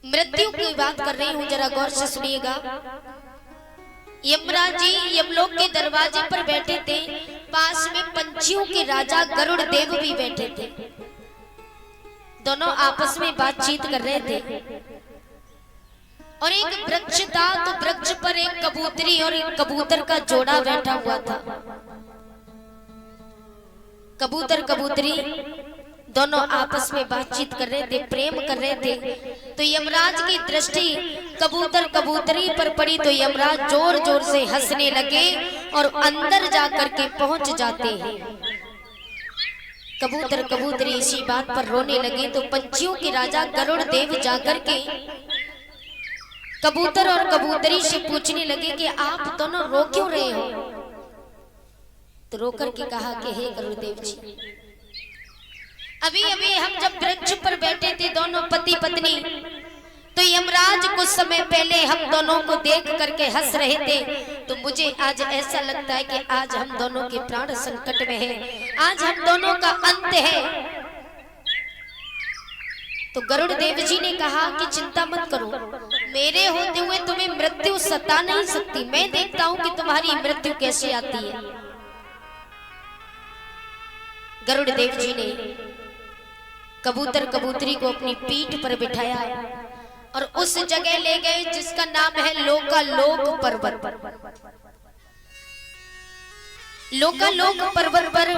मृत्यु की बात कर रही हूं, जरा गौर से सुनिएगा। यमराज जी यमलोक के दरवाजे पर बैठे थे, पास में पंछियों के राजा गरुड़ देव भी बैठे थे। दोनों आपस में बातचीत कर रहे थे और एक वृक्ष था, तो वृक्ष पर एक कबूतरी और एक कबूतर का जोड़ा बैठा हुआ था। कबूतर कबूतरी दोनों आपस में बातचीत कर रहे थे, प्रेम कर रहे थे। तो यमराज की दृष्टि कबूतर कबूतरी पर पड़ी, तो यमराज जोर जोर से हंसने लगे और अंदर जाकर के पहुंच जाते हैं। कबूतर कबूतरी इसी बात पर रोने लगे, तो पंछियों के राजा गरुड़ देव जाकर के कबूतर और कबूतरी से पूछने लगे कि आप दोनों रो क्यों रहे हो। तो रोकर के कहा कि हे गरुड़ देव जी, अभी अभी हम जब वृक्ष पर बैठे थे दोनों पति पत्नी, तो यमराज कुछ समय पहले हम दोनों को देख करके हंस रहे थे। तो मुझे आज ऐसा लगता है कि आज हम दोनों के प्राण संकट में हैं, आज हम दोनों का अंत है। तो गरुड़ देव जी ने कहा कि चिंता मत करो, मेरे होते हुए तुम्हें मृत्यु सता नहीं सकती, मैं देखता हूं कि तुम्हारी मृत्यु कैसे आती है। गरुड़ देव जी ने कबूतर कबूतरी को अपनी पीठ पर बिठाया और उस जगह ले गए जिसका नाम है लोकालोक पर्वत। लोकालोक पर्वत पर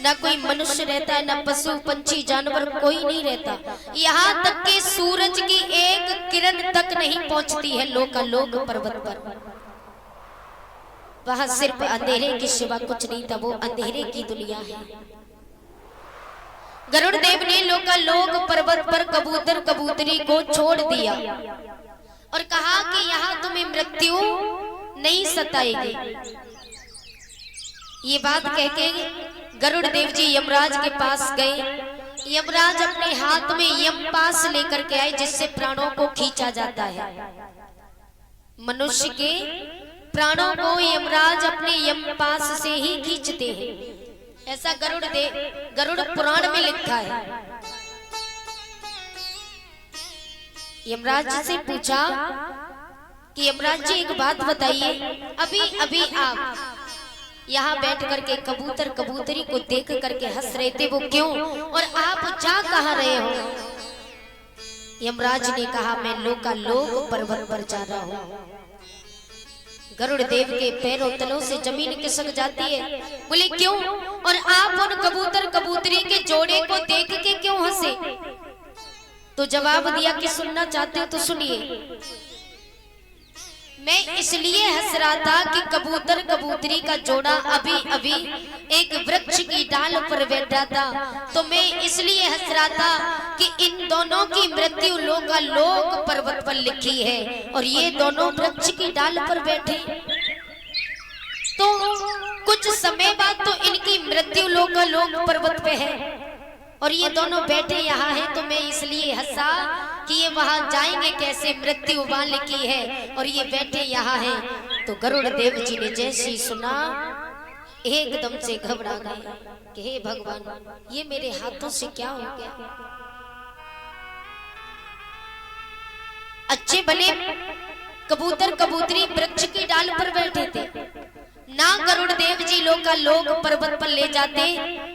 ना कोई मनुष्य रहता है, ना पशु पंछी जानवर, कोई नहीं रहता। यहाँ तक कि सूरज की एक किरण तक नहीं पहुंचती है लोकालोक पर्वत पर। वहां सिर्फ अंधेरे के सिवा कुछ नहीं था, वो अंधेरे की दुनिया है। गरुड़ देव ने लोकालोक पर्वत पर कबूतर कबूतरी को छोड़ दिया और कहा कि यहाँ तुम्हें मृत्यु नहीं सताएगी। ये बात कह के गरुड़ देव जी यमराज के पास गए। यमराज अपने हाथ में यमपास लेकर के आए, जिससे प्राणों को खींचा जाता है। मनुष्य के प्राणों को यमराज अपने यमपास से ही खींचते हैं, ऐसा गरुड़ पुराण में लिखा है। यमराज से पूछा कि यमराज जी एक बात बताइए, अभी अभी आप यहाँ बैठ करके कबूतर कबूतरी को देख करके हंस रहे थे, वो क्यों, और आप जा कहाँ रहे हो। यमराज ने कहा मैं लोकालोक पर्वत पर जा रहा हूँ। गरुड़ देव के पैरों तलों से जमीन खिसक जाती है। बोले क्यों, और आप उन कबूतर कबूतरी के जोड़े को देख के क्यों हंसे। तो जवाब दिया कि सुनना चाहते हो तो सुनिए। मैं इसलिए हंस रहा था कि कबूतर कबूतरी का जोड़ा अभी अभी एक वृक्ष की डाल पर बैठा था, तो मैं इसलिए हंस रहा था कि इन दोनों की मृत्यु लोकालोक पर्वत पर लिखी है और ये दोनों वृक्ष की डाल पर बैठे, तो कुछ समय बाद तो इनकी मृत्यु लोकालोक पर्वत पे है और ये दोनों बैठे यहाँ हैं। तो मैं इसलिए हंसा कि ये वहां जाएंगे कैसे, मृत्यु वहां लिखी है और ये बैठे यहाँ हैं। तो गरुड़ देव जी ने जैसे ही सुना एकदम से घबरा गए कि हे भगवान, ये मेरे हाथों से क्या हो गया। अच्छे भले कबूतर कबूतरी वृक्ष की डाल पर बैठे थे, ना गरुड़ देव जी लोकालोक पर्वत पर ले जाते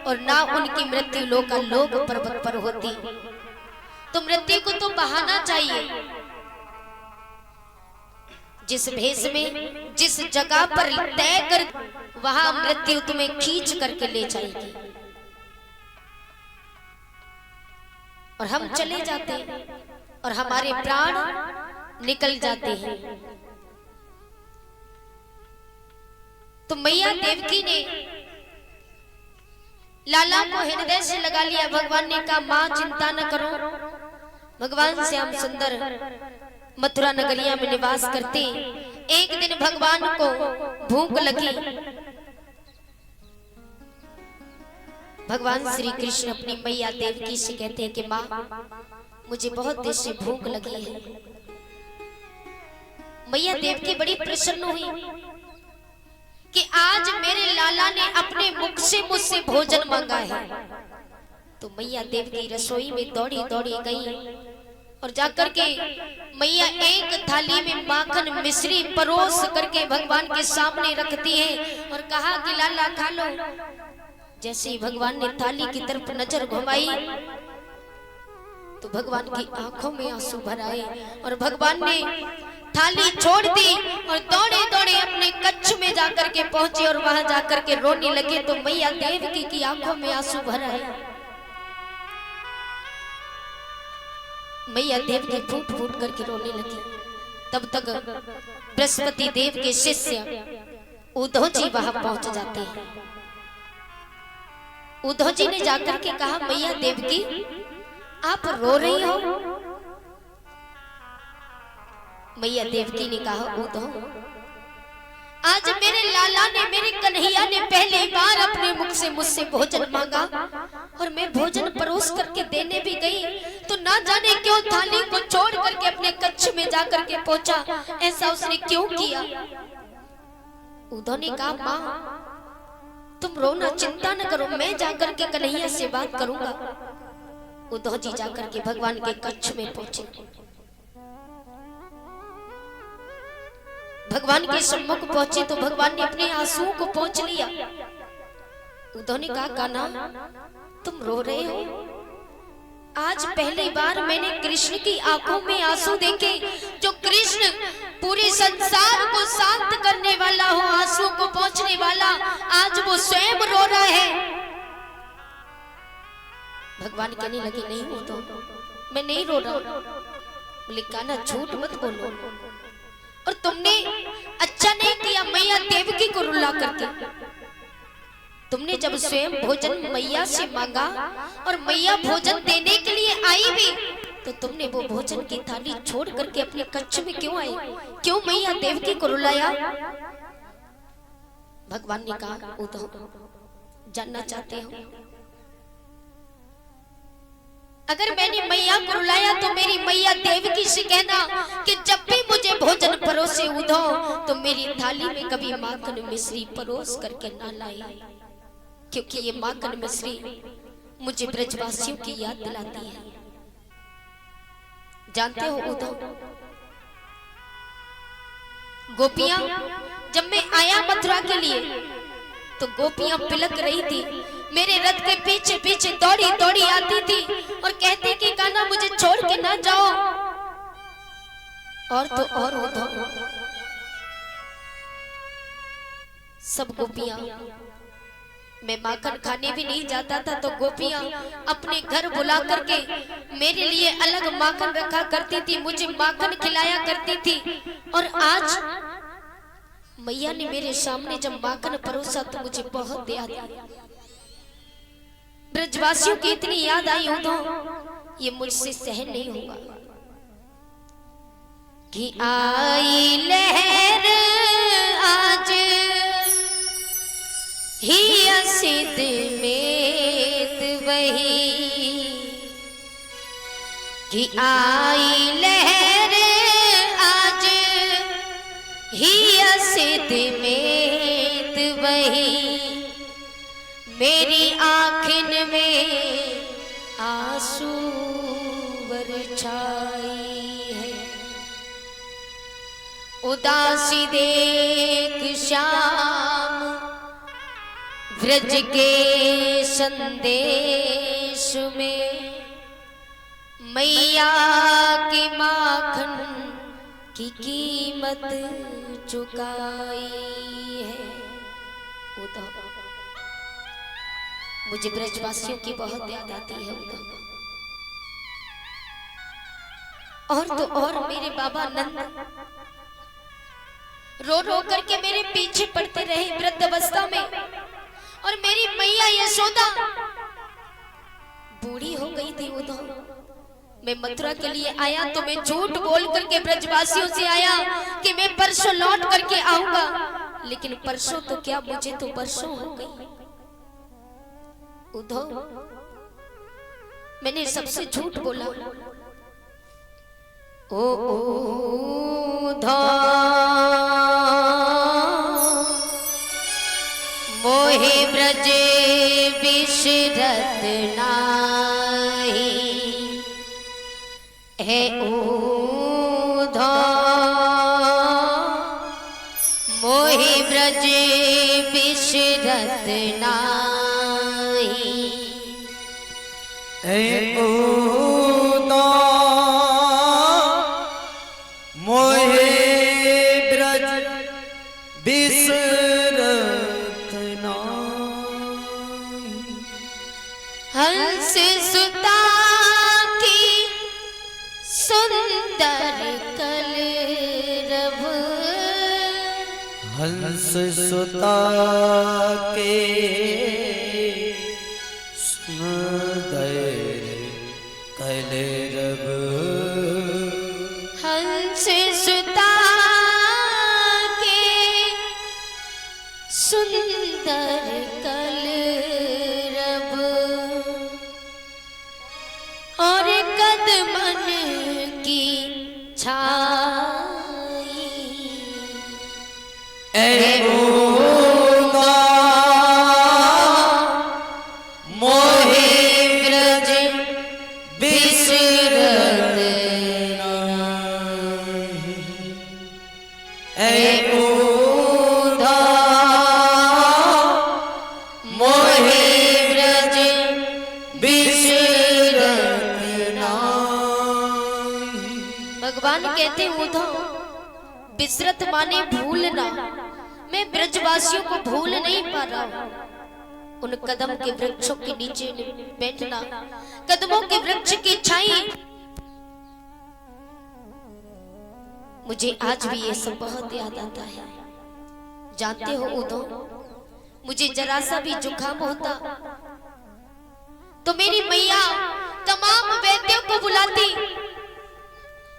और ना उनकी मृत्यु लोकालोक पर्वत पर होती। तो मृत्यु को तो बहाना चाहिए, जिस भेष में जिस जगह पर तय कर वहां मृत्यु तुम्हें खींच करके ले जाएगी और हम चले जाते हैं और हमारे प्राण निकल जाते हैं। तो मैया देवकी ने लाला को हृदय से लगा लिया। भगवान ने कहा मां चिंता न करो, भगवान श्याम सुंदर मथुरा नगरिया में निवास करते। एक दिन भगवान को भूख लगी। भगवान श्री कृष्ण अपनी मैया देवकी से कहते हैं कि मां मुझे बहुत देर से भूख लगी है। मैया देवकी बड़ी प्रसन्न हुई कि आज मेरे लाला ने अपने मुख से मुझसे भोजन मांगा है। तो मैया देवकी रसोई में दौड़ी दौड़ी गई और जाकर के मैया एक थाली में माखन मिश्री परोस करके भगवान के सामने रखती है और कहा कि लाला खा लो। जैसे ही भगवान ने थाली की तरफ नजर घुमाई तो भगवान की आंखों में आंसू भर आए और भगवान ने थाली छोड़ दी और दौड़े दौड़े अपने कच्छ में जाकर के पहुंचे और वहां जाकर के रोने लगे। तो मैया देवकी की आंखों में आंसू भर आए। मैया देवकी फूट फूट करके रोने लगी। तब तक बृहस्पति देव के शिष्य उद्धव जी वहां पहुंच जाते हैं। उद्धव जी ने जाकर के कहा मैया देवकी आप रो रही हो। मैया देवकी ने कहा उद्धव आज मेरे लाला ने मेरे कन्हैया ने पहली बार अपने मुख से मुझसे भोजन मांगा और मैं भोजन परोस करके देने भी गई तो ना जाने क्यों थाली को छोड़ करके अपने कच्छ में जाकर के पहुंचा। ऐसा उसने क्यों किया। उद्धव ने कहा माँ तुम रोना चिंता न करो, मैं जाकर के कन्हैया से बात करूंगा। उद्धव जी जाकर के भगवान के कच्छ में पहुंचे। भगवान के सम्मुख पहुंचे तो भगवान ने अपने आंसुओं को पोंछ लिया। उद्धव ने कहा कान्हा तुम रो रहे हो। आज पहली बार मैंने कृष्ण की आंखों में आंसू देखे। जो कृष्ण पूरे संसार को शांत करने वाला हो, आंसुओं को पोंछने वाला, आज वो स्वयं रो रहा है। भगवान कहने लगे नहीं हो तो मैं नहीं रो रहा। बोले कान्हा झूठ मत बोलो और तुमने अच्छा नहीं किया मैया देवकी को रुला करके। तुमने जब स्वयं भोजन मैया से मांगा और मैया भोजन देने के लिए आई भी तो तुमने वो भोजन की थाली छोड़ करके अपने कच्छ में क्यों आई, क्यों मैया देवकी को रुलाया। भगवान ने कहा उद्धव जानना चाहते हो अगर मैंने मैया को रुलाया तो मेरी मैया देवकी से कहना कि जब भी मुझे भोजन परोसे उद्धव तो मेरी थाली में कभी माखन मिश्री परोस करके ना लाए, क्योंकि ये माखन मिश्री मुझे ब्रजवासियों की याद दिलाती है। जानते हो उद्धव गोपियां जब मैं आया मथुरा के लिए तो गोपियां पिलक रही थी। मेरे रथ के पीछे पीछे दौड़ी दौड़ी आती थी और कहती कि कान्हा मुझे छोड़ के ना जाओ। और तो और उद्धव सब गोपियां, मैं माखन खाने भी नहीं जाता था तो गोपियां अपने घर बुला करके मेरे लिए अलग माखन रखा करती थी, मुझे माखन खिलाया करती थी। और आज मैया ने मेरे सामने जब माखन परोसा तो मुझे बहुत याद आई, ब्रजवासियों की इतनी याद आई उद्धव ये मुझसे सहन नहीं होगा। कि आई लहर आज ही असिद में वही, कि आई लहर आज ही असिद में वही, मेरी आँखिन में आंसू बरछाई है। उदासी देख श्याम ब्रज के संदेश में, मैया की माखन की कीमत चुकाई है। उद्धव मुझे ब्रजवासियों की बहुत याद आती है उद्धव। और तो और मेरे बाबा नंद रो रो करके मेरे पीछे पड़ते रहे वृद्ध अवस्था में, और मेरी मैया यशोदा बूढ़ी हो गई थी उद्धव। मैं मथुरा के लिए आया तो मैं झूठ बोल करके ब्रजवासियों से आया कि मैं परसों लौट करके आऊंगा, लेकिन परसों तो क्या मुझे तो बरसों हो गई। उद्धव मैंने सबसे झूठ बोला। उद्धव मोहे ब्रज बिसरत नाही है, ऊधो मोहि ब्रज बिसरत नाही। ऊधो मोहि ब्रज बिसरत नाही। हंस सुता की सुंदर कलरव, हंस सुता के सुंदर कलरव, हंस सुता के सुंदर कलरव, और कदमन की छाई। ऊधो मोहि ब्रज बिसरत नाही। ऊधो मोहि ब्रज बिसरत नाही। भगवान कहते ऊधो बिसरत माने भूलना। मैं ब्रजवासियों को भूल नहीं पा रहा हूं। उन कदम के वृक्षों के नीचे बैठना, कदमों के वृक्ष की छाई, मुझे आज भी ये सब बहुत याद आता है। जानते हो ऊधो, मुझे जरा सा भी जुकाम होता तो मेरी मैया तमाम वैद्यों को बुलाती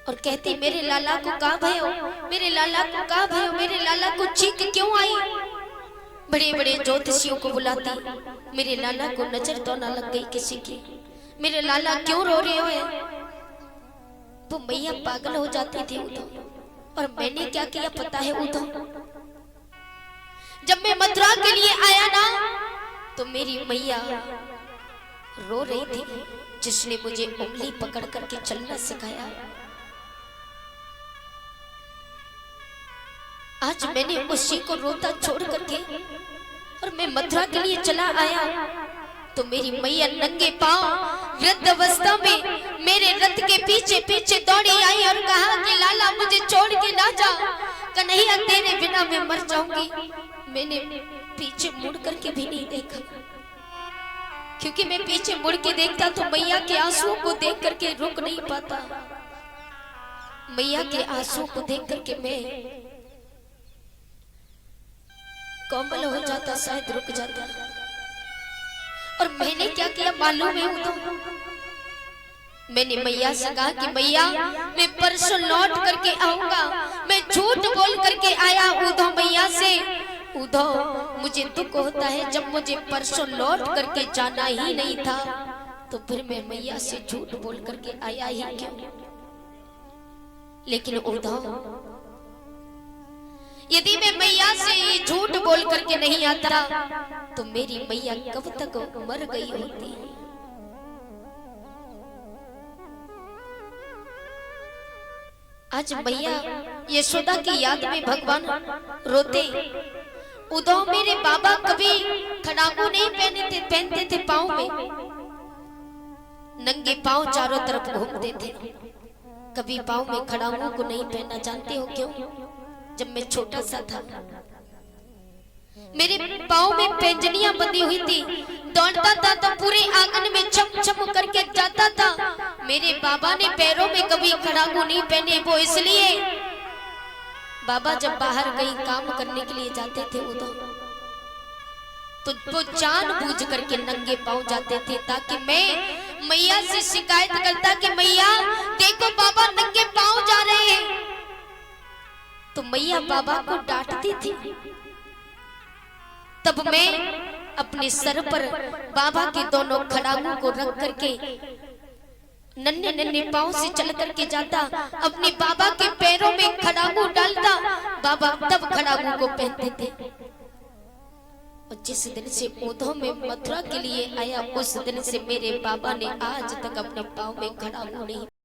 और कहती मेरे लाला को का भयो, मेरे लाला को का भयो, मेरे लाला को चीख क्यों आई। बड़े बड़े ज्योतिषियों को बुलाती, मेरे लाला को नजर तो ना लग गई किसी की, मेरे लाला क्यों रो रहे हो। वो मैया पागल हो जाती थी ऊधो। और मैंने क्या किया पता है ऊधो, जब मैं मथुरा के लिए आया ना तो मेरी मैया रो रही थी, जिसने मुझे उंगली पकड़ करके चलना सिखाया। आज मैंने उसी को रोता छोड़ करके और मैं मथुरा के लिए चला आया तो मेरी मैया नंगे पांव वृद्ध अवस्था में मेरे रथ के पीछे पीछे दौड़ी आई और कहा कि लाला मुझे छोड़ के ना जा, कन्हैया तेरे बिना मैं मर जाऊंगी। मैंने पीछे मुड़ करके भी नहीं देखा, क्योंकि मैं पीछे मुड़ के देखता तो मैया के आंसुओं को देख करके रुक नहीं पाता। मैया के आंसुओं को देख करके मैं कोमल हो जाता, शायद रुक जाता। और मैंने क्या किया मालूम है ऊधो, मैंने मैया से कहा कि मैया मैं परसों लौट करके आऊंगा। मैं झूठ बोल करके आया ऊधो मैया से। ऊधो मुझे दुख होता है, जब मुझे परसों लौट करके जाना ही नहीं था तो फिर मैं मैया से झूठ बोल करके आया ही क्यों। लेकिन ऊधो यदि मैं मैया से झूठ बोल करके नहीं आता तो मेरी मैया कब तक मर गई होती। आज मैया यशोदा की याद में भगवान रोते। ऊधो मेरे बाबा कभी खड़ाकू नहीं पहनते थे पाँव में, नंगे पाँव चारों तरफ घूमते थे, कभी पाँव में खड़ाकू को नहीं पहना। जानते हो क्यों? जब मैं छोटा सा था मेरे पाँव में पैंजनियां बंधी हुई थी, दौड़ता था तो पूरे आंगन में छम छम करके जाता था। मेरे बाबा ने पैरों में कभी खड़ाकू नहीं पहने, वो इसलिए बाबा जब बाहर कहीं काम करने के लिए जाते थे ऊधो तो वो जानबूझ करके नंगे पाँव जाते थे, ताकि मैं मैया से शिकायत करता कि मैया देखो बाबा नंगे पाँव जा रहे हैं। तो मैया बाबा को डांटती थी। तब मैं अपने सर पर बाबा के दोनों खड़ाकू को रख करके नन्हे नन्हे पाँव से चल करके जाता, अपने बाबा के पैरों में खड़ाकू डालता, बाबा तब खड़ाकू को पहनते थे। और जिस दिन से ऊधो में मथुरा के लिए आया उस दिन से मेरे बाबा ने आज तक अपने पाँव में खड़ाकू नहीं